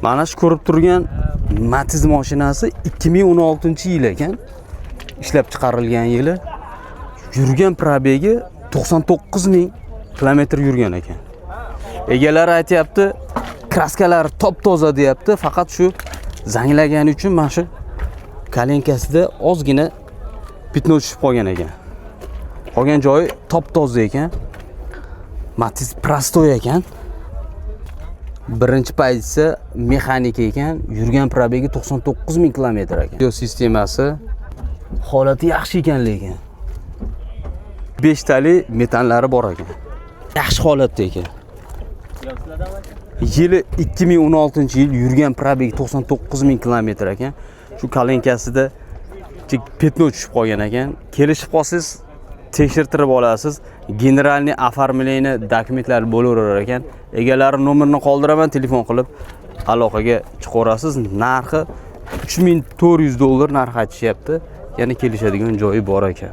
Mana shu ko'rib turgan Matiz mashinasi 2016-yil ekan. Ishlab chiqarilgan yili. Yurgan probegi 99,000 kilometr yurgan ekan. Egalari aytayapti, kraskalari top-toza deyapti, faqat shu zanglagani uchun mana shu kalenkasida ozgina pitno tushib qolgan ekan. Qolgan joyi top-toza ekan. Matiz prostoy ekan. Birinchi pozitsiya mexanika ekan. Yurgan probegi 99,000 kilometr ekan. Video sistemasi holati yaxshi ekan lekin. 5 tali metanlari bor ekan. Yaxshi holatda ekan. Yili 2016-yil yurgan probegi 99,000 kilometr ekan. Shu kalenkasida petno tushib qolgan ekan. Kelishib qolsangiz tekshirtirib olasiz. Generalniy оформление dokumentlari bo'laverar ekan. Egalari nomerini qoldiraman, telefon qilib aloqaga chiqarasiz. Narxi $3,400 narx aytishyapti. Yana kelishadigan joyi bor ekan.